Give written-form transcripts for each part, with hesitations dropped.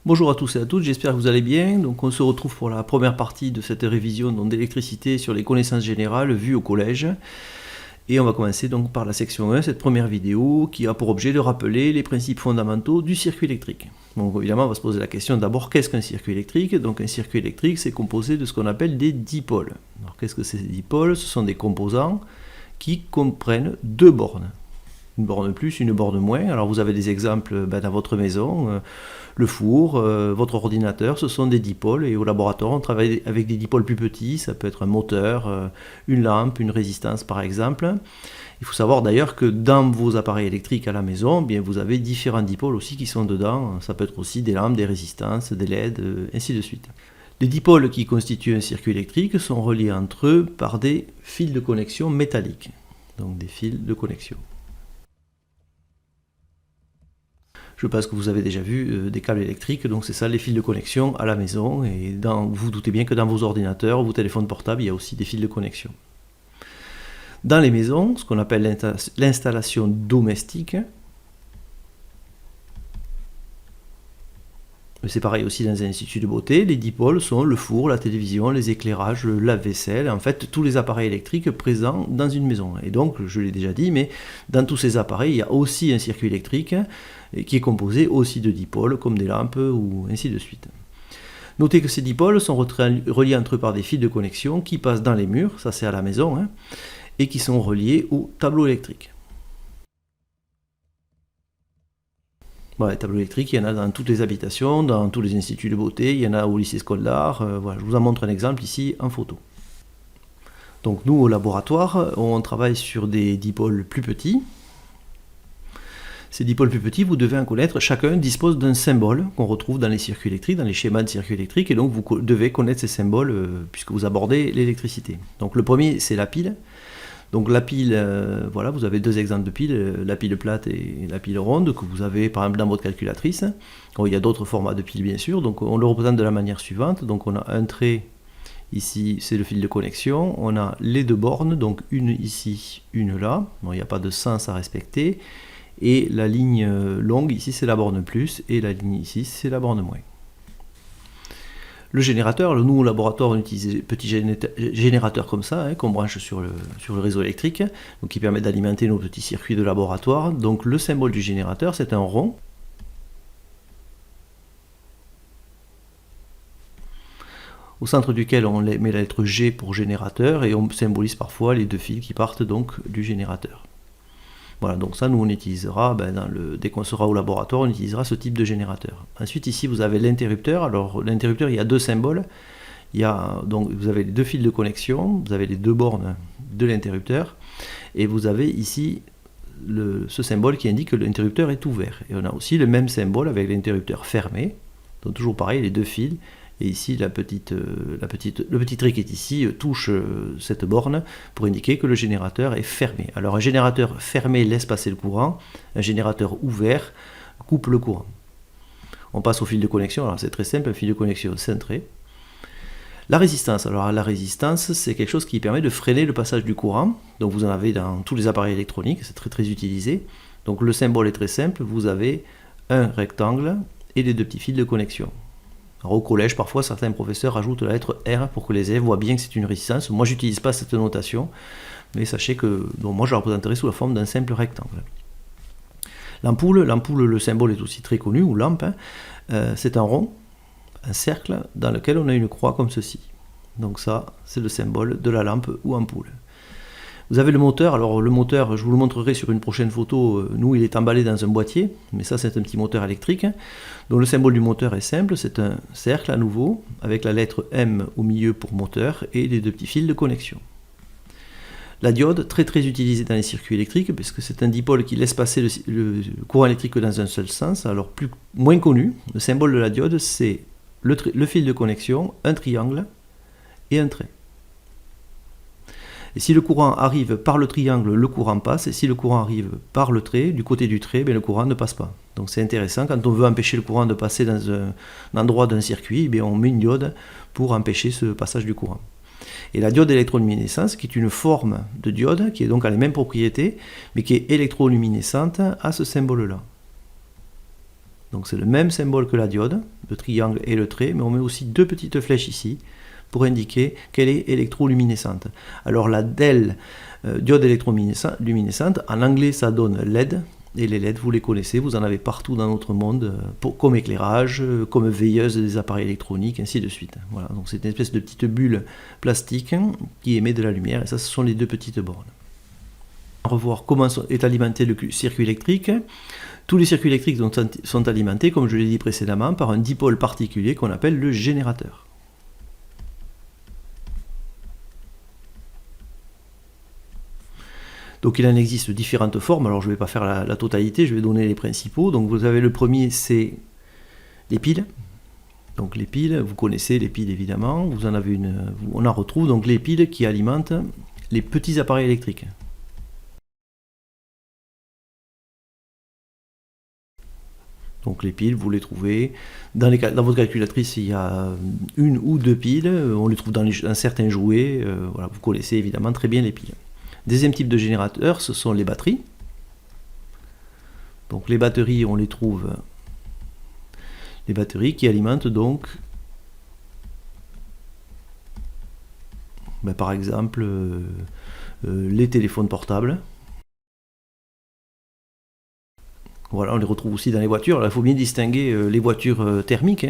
Bonjour à tous et à toutes, j'espère que vous allez bien. Donc on se retrouve pour la première partie de cette révision d'électricité sur les connaissances générales vues au collège. Et on va commencer donc par la section 1, cette première vidéo qui a pour objet de rappeler les principes fondamentaux du circuit électrique. Donc évidemment on va se poser la question d'abord, qu'est-ce qu'un circuit électrique? Donc un circuit électrique c'est composé de ce qu'on appelle des dipôles. Alors qu'est-ce que c'est ces dipôles? Ce sont des composants qui comprennent deux bornes. Une borne plus, une borne moins. Alors vous avez des exemples dans votre maison, le four, votre ordinateur, ce sont des dipôles et au laboratoire on travaille avec des dipôles plus petits, ça peut être un moteur, une lampe, une résistance par exemple. Il faut savoir d'ailleurs que dans vos appareils électriques à la maison, bien, vous avez différents dipôles aussi qui sont dedans, ça peut être aussi des lampes, des résistances, des LED, ainsi de suite. Les dipôles qui constituent un circuit électrique sont reliés entre eux par des fils de connexion métalliques, donc des fils de connexion. Je pense que vous avez déjà vu des câbles électriques, donc c'est ça les fils de connexion à la maison. Et vous vous doutez bien que dans vos ordinateurs, vos téléphones portables, il y a aussi des fils de connexion. Dans les maisons, ce qu'on appelle l'installation domestique, c'est pareil aussi dans un institut de beauté, les dipôles sont le four, la télévision, les éclairages, le lave-vaisselle, en fait tous les appareils électriques présents dans une maison. Et donc, je l'ai déjà dit, mais dans tous ces appareils, il y a aussi un circuit électrique qui est composé aussi de dipôles, comme des lampes ou ainsi de suite. Notez que ces dipôles sont reliés entre eux par des fils de connexion qui passent dans les murs, ça c'est à la maison, et qui sont reliés au tableau électrique. Voilà, les tableaux électriques, il y en a dans toutes les habitations, dans tous les instituts de beauté, il y en a au lycée scolaire. Voilà, je vous en montre un exemple ici en photo. Donc nous, au laboratoire, on travaille sur des dipôles plus petits. Ces dipôles plus petits, vous devez en connaître, chacun dispose d'un symbole qu'on retrouve dans les circuits électriques, dans les schémas de circuits électriques, et donc vous devez connaître ces symboles puisque vous abordez l'électricité. Donc le premier, c'est la pile. Donc la pile, voilà, vous avez deux exemples de piles, la pile plate et la pile ronde, que vous avez par exemple dans votre calculatrice. Bon, il y a d'autres formats de piles bien sûr, donc on le représente de la manière suivante. Donc on a un trait, ici c'est le fil de connexion, on a les deux bornes, donc une ici, une là. Bon, il n'y a pas de sens à respecter. Et la ligne longue ici c'est la borne plus, et la ligne ici c'est la borne moins. Le générateur, nous au laboratoire on utilise des petits générateurs comme ça, qu'on branche sur le réseau électrique, donc qui permet d'alimenter nos petits circuits de laboratoire. Donc le symbole du générateur c'est un rond. Au centre duquel on met la lettre G pour générateur et on symbolise parfois les deux fils qui partent donc du générateur. Voilà, donc ça nous on utilisera, dès qu'on sera au laboratoire, on utilisera ce type de générateur. Ensuite ici vous avez l'interrupteur. Alors l'interrupteur, il y a deux symboles. Donc vous avez les deux fils de connexion, vous avez les deux bornes de l'interrupteur, et vous avez ici ce symbole qui indique que l'interrupteur est ouvert. Et on a aussi le même symbole avec l'interrupteur fermé, donc toujours pareil, les deux fils. Et ici, le petit trait qui est ici touche cette borne pour indiquer que le générateur est fermé. Alors un générateur fermé laisse passer le courant, un générateur ouvert coupe le courant. On passe au fil de connexion, alors c'est très simple, un fil de connexion cintré. La résistance, alors la résistance c'est quelque chose qui permet de freiner le passage du courant, donc vous en avez dans tous les appareils électroniques, c'est très utilisé. Donc le symbole est très simple, vous avez un rectangle et les deux petits fils de connexion. Alors au collège, parfois, certains professeurs rajoutent la lettre R pour que les élèves voient bien que c'est une résistance. Moi, je n'utilise pas cette notation, mais sachez que moi, je la représenterai sous la forme d'un simple rectangle. L'ampoule, le symbole est aussi très connu, ou lampe, c'est un rond, un cercle, dans lequel on a une croix comme ceci. Donc ça, c'est le symbole de la lampe ou ampoule. Vous avez le moteur, alors le moteur, je vous le montrerai sur une prochaine photo, nous il est emballé dans un boîtier, mais ça c'est un petit moteur électrique. Donc le symbole du moteur est simple, c'est un cercle à nouveau, avec la lettre M au milieu pour moteur et les deux petits fils de connexion. La diode, très utilisée dans les circuits électriques, parce que c'est un dipôle qui laisse passer le courant électrique dans un seul sens, alors moins connu, le symbole de la diode c'est le fil de connexion, un triangle et un trait. Et si le courant arrive par le triangle, le courant passe, et si le courant arrive par le trait, du côté du trait, le courant ne passe pas. Donc c'est intéressant, quand on veut empêcher le courant de passer dans un endroit d'un circuit, on met une diode pour empêcher ce passage du courant. Et la diode d'électroluminescence, qui est une forme de diode, qui est donc a les mêmes propriétés, mais qui est électroluminescente, a ce symbole-là. Donc c'est le même symbole que la diode, le triangle et le trait, mais on met aussi deux petites flèches ici pour indiquer qu'elle est électroluminescente. Alors la DEL, diode électroluminescente, en anglais ça donne LED, et les LED vous les connaissez, vous en avez partout dans notre monde, comme éclairage, comme veilleuse des appareils électroniques, ainsi de suite. Voilà, donc c'est une espèce de petite bulle plastique qui émet de la lumière, et ça ce sont les deux petites bornes. On va revoir comment est alimenté le circuit électrique. Tous les circuits électriques sont alimentés, comme je l'ai dit précédemment, par un dipôle particulier qu'on appelle le générateur. Donc il en existe différentes formes, alors je ne vais pas faire la totalité, je vais donner les principaux. Donc vous avez le premier, c'est les piles. Donc les piles, vous connaissez les piles évidemment, vous en avez on en retrouve donc les piles qui alimentent les petits appareils électriques. Donc les piles, vous les trouvez dans votre calculatrice, il y a une ou deux piles, on les trouve dans certains jouets, voilà, vous connaissez évidemment très bien les piles. Deuxième type de générateur, ce sont les batteries. Donc les batteries, on les trouve, les batteries qui alimentent donc, par exemple, les téléphones portables. Voilà, on les retrouve aussi dans les voitures. Il faut bien distinguer les voitures thermiques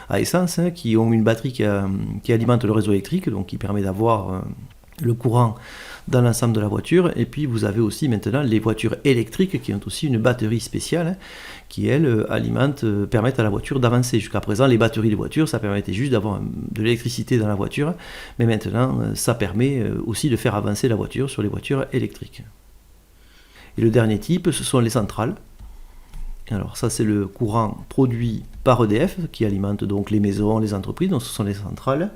à essence, qui ont une batterie qui alimente le réseau électrique, donc qui permet d'avoir le courant dans l'ensemble de la voiture. Et puis vous avez aussi maintenant les voitures électriques qui ont aussi une batterie spéciale qui, elles, permettent à la voiture d'avancer. Jusqu'à présent, les batteries de voiture, ça permettait juste d'avoir de l'électricité dans la voiture, mais maintenant, ça permet aussi de faire avancer la voiture sur les voitures électriques. Et le dernier type, ce sont les centrales. Alors ça, c'est le courant produit par EDF qui alimente donc les maisons, les entreprises, donc ce sont les centrales.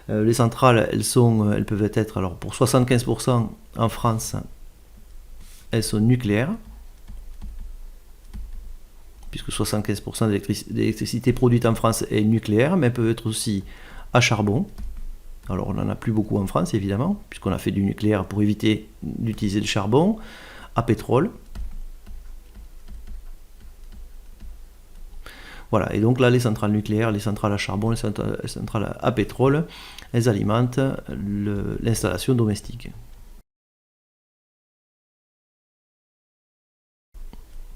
Les centrales, elles peuvent être, alors pour 75% en France, elles sont nucléaires, puisque 75% de l'électricité produite en France est nucléaire, mais elles peuvent être aussi à charbon. Alors on n'en a plus beaucoup en France évidemment, puisqu'on a fait du nucléaire pour éviter d'utiliser le charbon, à pétrole. Voilà, et donc là, les centrales nucléaires, les centrales à charbon, les centrales à pétrole, elles alimentent l'installation domestique.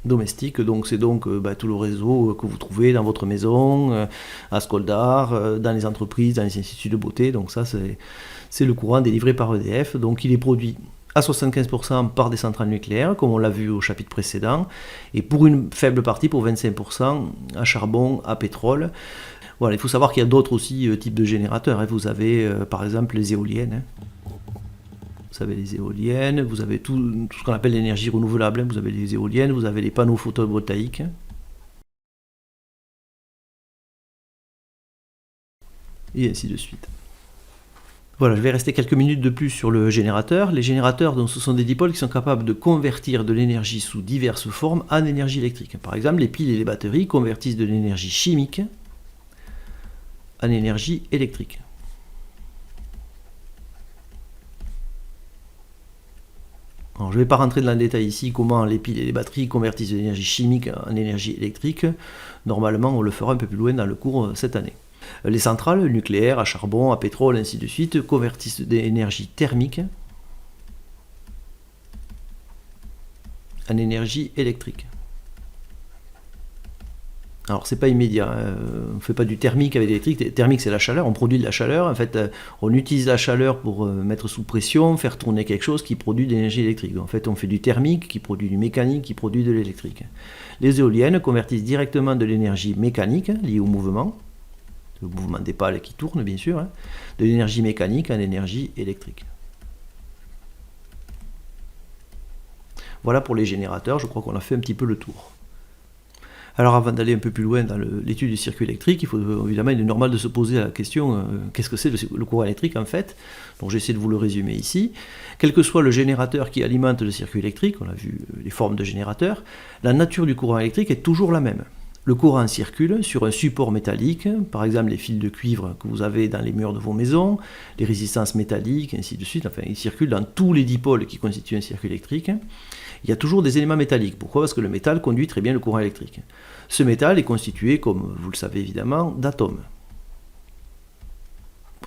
Domestique, donc c'est donc tout le réseau que vous trouvez dans votre maison, à Skoldar, dans les entreprises, dans les instituts de beauté. Donc ça, c'est le courant délivré par EDF. Donc il est produit à 75% par des centrales nucléaires, comme on l'a vu au chapitre précédent, et pour une faible partie, pour 25%, à charbon, à pétrole. Voilà, il faut savoir qu'il y a d'autres aussi types de générateurs. Vous avez par exemple les éoliennes. Vous avez les éoliennes, vous avez tout ce qu'on appelle l'énergie renouvelable. Vous avez les éoliennes, vous avez les panneaux photovoltaïques. Et ainsi de suite. Voilà, je vais rester quelques minutes de plus sur le générateur. Les générateurs, donc, ce sont des dipôles qui sont capables de convertir de l'énergie sous diverses formes en énergie électrique. Par exemple, les piles et les batteries convertissent de l'énergie chimique en énergie électrique. Alors, je ne vais pas rentrer dans le détail ici comment les piles et les batteries convertissent de l'énergie chimique en énergie électrique. Normalement, on le fera un peu plus loin dans le cours cette année. Les centrales nucléaires, à charbon, à pétrole, ainsi de suite, convertissent de l'énergie thermique en énergie électrique. Alors c'est pas immédiat, on ne fait pas du thermique avec l'électrique. Thermique, c'est la chaleur, on produit de la chaleur. En fait, on utilise la chaleur pour mettre sous pression, faire tourner quelque chose qui produit de l'énergie électrique. Donc, en fait, on fait du thermique qui produit du mécanique qui produit de l'électrique. Les éoliennes convertissent directement de l'énergie mécanique liée au mouvement des pales qui tournent bien sûr, de l'énergie mécanique en énergie électrique. Voilà pour les générateurs, je crois qu'on a fait un petit peu le tour. Alors avant d'aller un peu plus loin dans l'étude du circuit électrique, il faut évidemment, il est normal de se poser la question, qu'est-ce que c'est le courant électrique en fait? Donc j'essaie de vous le résumer ici. Quel que soit le générateur qui alimente le circuit électrique, on a vu les formes de générateurs, la nature du courant électrique est toujours la même. le courant circule sur un support métallique, par exemple les fils de cuivre que vous avez dans les murs de vos maisons, les résistances métalliques, ainsi de suite. Enfin, il circule dans tous les dipôles qui constituent un circuit électrique. Il y a toujours des éléments métalliques. Pourquoi? Parce que le métal conduit très bien le courant électrique. Ce métal est constitué, comme vous le savez évidemment, d'atomes.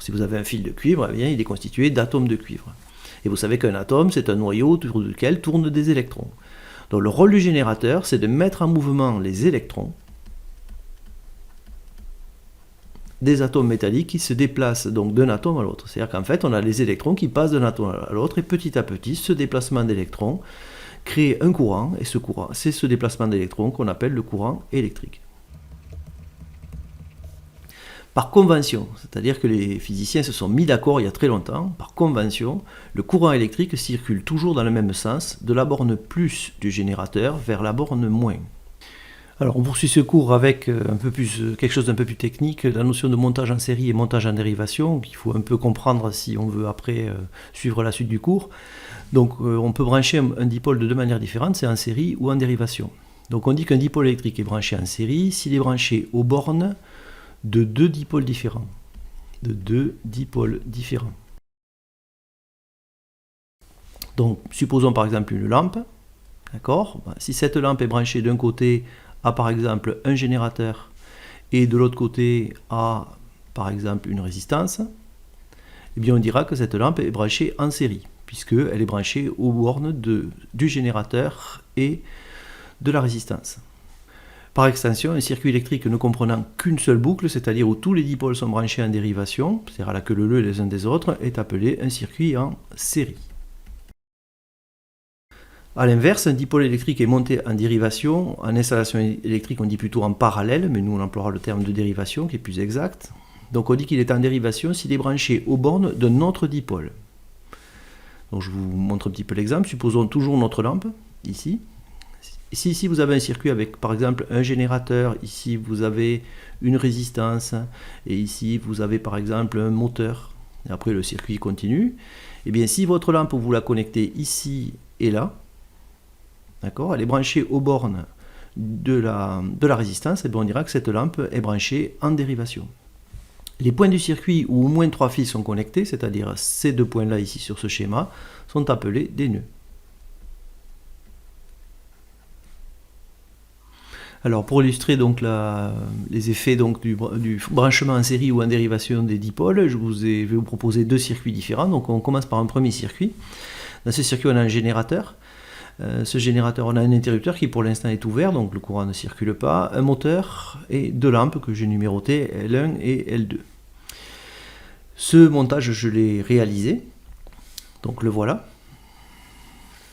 Si vous avez un fil de cuivre, eh bien, il est constitué d'atomes de cuivre. Et vous savez qu'un atome, c'est un noyau autour duquel tournent des électrons. Donc le rôle du générateur, c'est de mettre en mouvement les électrons des atomes métalliques qui se déplacent donc d'un atome à l'autre. C'est-à-dire qu'en fait, on a les électrons qui passent d'un atome à l'autre, et petit à petit, ce déplacement d'électrons crée un courant, et ce courant, c'est ce déplacement d'électrons qu'on appelle le courant électrique. Par convention, c'est-à-dire que les physiciens se sont mis d'accord il y a très longtemps, par convention, le courant électrique circule toujours dans le même sens, de la borne plus du générateur vers la borne moins. Alors on poursuit ce cours avec quelque chose d'un peu plus technique, la notion de montage en série et montage en dérivation, qu'il faut un peu comprendre si on veut après suivre la suite du cours. Donc on peut brancher un dipôle de deux manières différentes, c'est en série ou en dérivation. Donc on dit qu'un dipôle électrique est branché en série s'il est branché aux bornes de deux dipoles différents. Donc supposons par exemple une lampe, d'accord ? Si cette lampe est branchée d'un côté à par exemple un générateur et de l'autre côté à par exemple une résistance, eh bien on dira que cette lampe est branchée en série, puisqu'elle est branchée aux bornes du générateur et de la résistance. Par extension, un circuit électrique ne comprenant qu'une seule boucle, c'est-à-dire où tous les dipôles sont branchés en dérivation, c'est-à-dire à la queue leu les uns des autres, est appelé un circuit en série. A l'inverse, un dipôle électrique est monté en dérivation. En installation électrique, on dit plutôt en parallèle, mais nous on emploiera le terme de dérivation qui est plus exact. Donc on dit qu'il est en dérivation s'il est branché aux bornes d'un autre dipôle. Donc je vous montre un petit peu l'exemple. Supposons toujours notre lampe, ici. Ici vous avez un circuit avec par exemple un générateur, ici vous avez une résistance, et ici vous avez par exemple un moteur, et après le circuit continue. Et bien si votre lampe vous la connectez ici et là, d'accord, elle est branchée aux bornes de la résistance, et bien on dira que cette lampe est branchée en dérivation. Les points du circuit où au moins 3 fils sont connectés, c'est-à-dire ces deux points-là ici sur ce schéma, sont appelés des nœuds. Alors pour illustrer donc les effets donc du branchement en série ou en dérivation des dipôles, je vais vous proposer deux circuits différents. Donc on commence par un premier circuit. Dans ce circuit on a un générateur. Ce générateur, on a un interrupteur qui pour l'instant est ouvert, donc le courant ne circule pas, un moteur et deux lampes que j'ai numérotées, L1 et L2. Ce montage je l'ai réalisé, donc le voilà.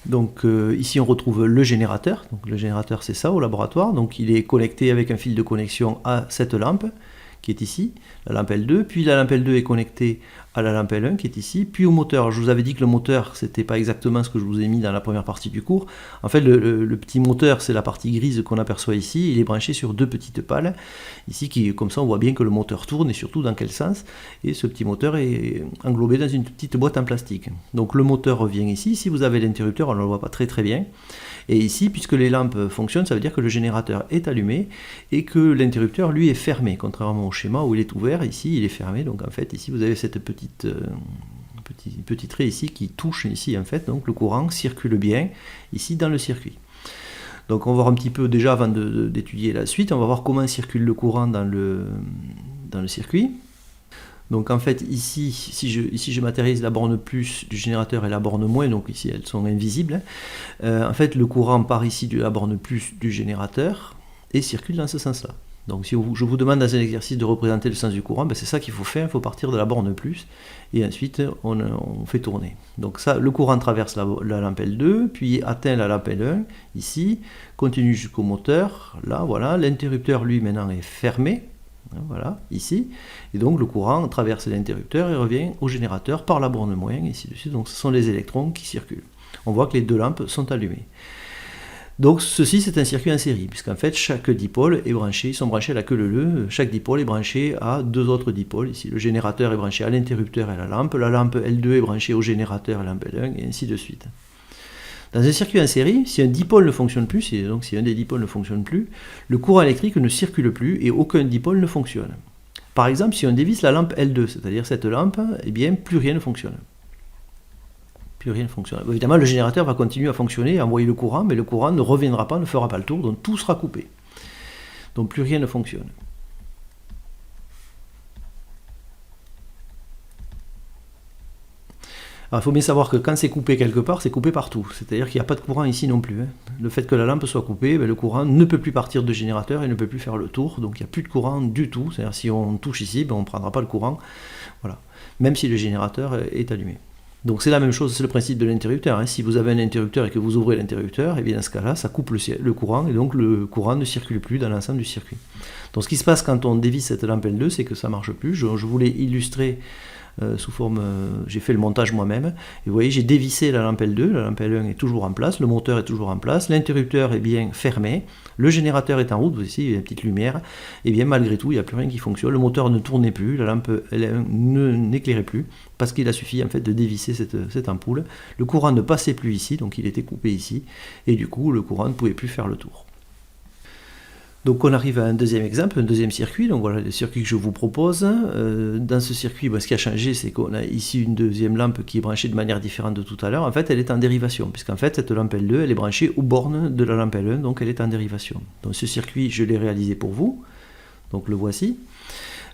Donc ici on retrouve le générateur, donc le générateur c'est ça au laboratoire, donc il est connecté avec un fil de connexion à cette lampe qui est ici, la lampe L2, puis la lampe L2 est connectée à la lampe L1 qui est ici, puis au moteur. Je vous avais dit que le moteur c'était pas exactement ce que je vous ai mis dans la première partie du cours. En fait le petit moteur c'est la partie grise qu'on aperçoit ici, il est branché sur deux petites pales, ici qui comme ça on voit bien que le moteur tourne et surtout dans quel sens, et ce petit moteur est englobé dans une petite boîte en plastique. Donc le moteur revient ici, si vous avez l'interrupteur on ne le voit pas très bien, et ici puisque les lampes fonctionnent ça veut dire que le générateur est allumé et que l'interrupteur lui est fermé, contrairement au schéma où il est ouvert, ici il est fermé, donc en fait ici vous avez cette petit trait ici qui touche ici en fait, donc le courant circule bien ici dans le circuit. Donc on va voir un petit peu déjà avant d'étudier la suite, on va voir comment circule le courant dans le circuit. Donc en fait ici, si je matérialise la borne plus du générateur et la borne moins, donc ici elles sont invisibles, en fait le courant part ici de la borne plus du générateur et circule dans ce sens là. Donc si je vous demande dans un exercice de représenter le sens du courant, ben c'est ça qu'il faut faire, il faut partir de la borne plus, et ensuite on fait tourner. Donc ça, le courant traverse la lampe L2, puis atteint la lampe L1, ici, continue jusqu'au moteur, là voilà, l'interrupteur lui maintenant est fermé, voilà, ici, et donc le courant traverse l'interrupteur et revient au générateur par la borne moins, ici dessus, donc ce sont les électrons qui circulent. On voit que les deux lampes sont allumées. Donc ceci c'est un circuit en série, puisqu'en fait chaque dipôle est branché, ils sont branchés à la queue leu, chaque dipôle est branché à deux autres dipôles, ici le générateur est branché à l'interrupteur et à la lampe L2 est branchée au générateur et à la lampe L1, et ainsi de suite. Dans un circuit en série, si un dipôle ne fonctionne plus, donc si un des dipoles ne fonctionne plus, le courant électrique ne circule plus et aucun dipôle ne fonctionne. Par exemple, si on dévisse la lampe L2, c'est-à-dire cette lampe, eh bien, plus rien ne fonctionne. Plus rien ne fonctionne. Évidemment, le générateur va continuer à fonctionner et envoyer le courant, mais le courant ne reviendra pas, ne fera pas le tour, donc tout sera coupé. Donc plus rien ne fonctionne. Alors, il faut bien savoir que quand c'est coupé quelque part, c'est coupé partout. C'est-à-dire qu'il n'y a pas de courant ici non plus. Le fait que la lampe soit coupée, le courant ne peut plus partir de générateur et ne peut plus faire le tour. Donc il n'y a plus de courant du tout. C'est-à-dire si on touche ici, on ne prendra pas le courant. Voilà. Même si le générateur est allumé. Donc c'est la même chose, c'est le principe de l'interrupteur. Si vous avez un interrupteur et que vous ouvrez l'interrupteur, et bien dans ce cas-là, ça coupe le courant et donc le courant ne circule plus dans l'ensemble du circuit. Donc ce qui se passe quand on dévisse cette lampe L2, c'est que ça ne marche plus. Je voulais illustrer sous forme, j'ai fait le montage moi-même, et vous voyez j'ai dévissé la lampe L2, la lampe L1 est toujours en place, le moteur est toujours en place, l'interrupteur est bien fermé, le générateur est en route, vous voyez ici il y a une petite lumière, et bien malgré tout il n'y a plus rien qui fonctionne, le moteur ne tournait plus, la lampe L1 n'éclairait plus, parce qu'il a suffi en fait de dévisser cette ampoule, le courant ne passait plus ici, donc il était coupé ici, et du coup le courant ne pouvait plus faire le tour. Donc on arrive à un deuxième exemple, un deuxième circuit, donc voilà le circuit que je vous propose. Dans ce circuit, ce qui a changé, c'est qu'on a ici une deuxième lampe qui est branchée de manière différente de tout à l'heure. En fait, elle est en dérivation, puisqu'en fait, cette lampe L2, elle est branchée aux bornes de la lampe L1, donc elle est en dérivation. Donc ce circuit, je l'ai réalisé pour vous, donc le voici.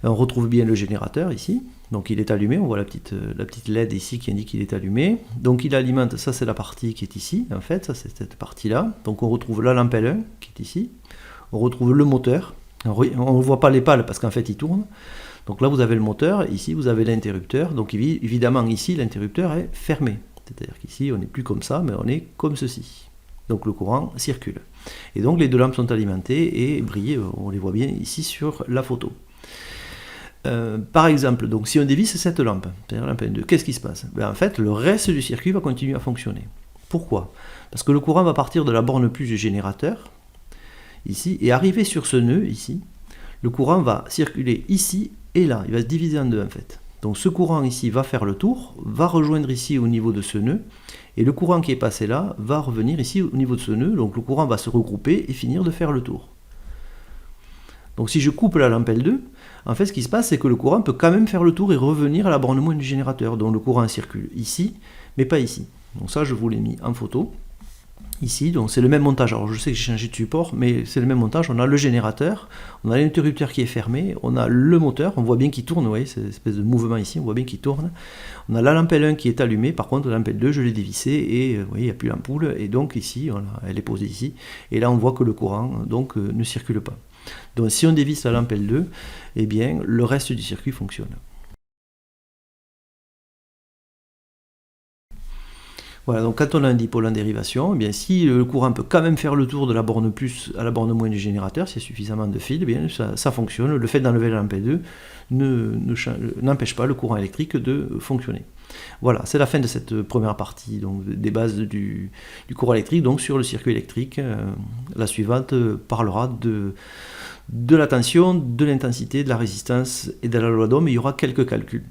On retrouve bien le générateur ici, donc il est allumé, on voit la petite LED ici qui indique qu'il est allumé. Donc il alimente, ça c'est la partie qui est ici, en fait, ça c'est cette partie-là. Donc on retrouve la lampe L1 qui est ici. On retrouve le moteur, on ne voit pas les pales parce qu'en fait il tourne. Donc là vous avez le moteur, ici vous avez l'interrupteur, donc évidemment ici l'interrupteur est fermé. C'est-à-dire qu'ici on n'est plus comme ça, mais on est comme ceci. Donc le courant circule. Et donc les deux lampes sont alimentées et brillent, on les voit bien ici sur la photo. Par exemple, donc si on dévisse cette lampe, c'est-à-dire la lampe N2, qu'est-ce qui se passe? En fait le reste du circuit va continuer à fonctionner. Pourquoi? Parce que le courant va partir de la borne plus du générateur, ici, et arrivé sur ce nœud ici, le courant va circuler ici et là, il va se diviser en deux en fait. Donc ce courant ici va faire le tour, va rejoindre ici au niveau de ce nœud, et le courant qui est passé là va revenir ici au niveau de ce nœud, donc le courant va se regrouper et finir de faire le tour. Donc si je coupe la lampe L2, en fait ce qui se passe c'est que le courant peut quand même faire le tour et revenir à la borne moins du générateur, donc le courant circule ici, mais pas ici. Donc ça je vous l'ai mis en photo. Ici, donc c'est le même montage, alors je sais que j'ai changé de support, mais c'est le même montage, on a le générateur, on a l'interrupteur qui est fermé, on a le moteur, on voit bien qu'il tourne, vous voyez, cette espèce de mouvement ici, on voit bien qu'il tourne, on a la lampe L1 qui est allumée, par contre la lampe L2 je l'ai dévissée et vous voyez il n'y a plus l'ampoule, et donc ici, elle est posée ici, et là on voit que le courant donc ne circule pas. Donc si on dévisse la lampe L2, eh bien le reste du circuit fonctionne. Voilà, donc quand on a un dipôle en dérivation, eh bien, si le courant peut quand même faire le tour de la borne plus à la borne moins du générateur, s'il y a suffisamment de fils, eh bien, ça fonctionne. Le fait d'enlever la lampe L2 n'empêche pas le courant électrique de fonctionner. Voilà, c'est la fin de cette première partie donc, des bases du courant électrique, donc sur le circuit électrique. La suivante parlera de la tension, de l'intensité, de la résistance et de la loi d'Ohm, mais il y aura quelques calculs.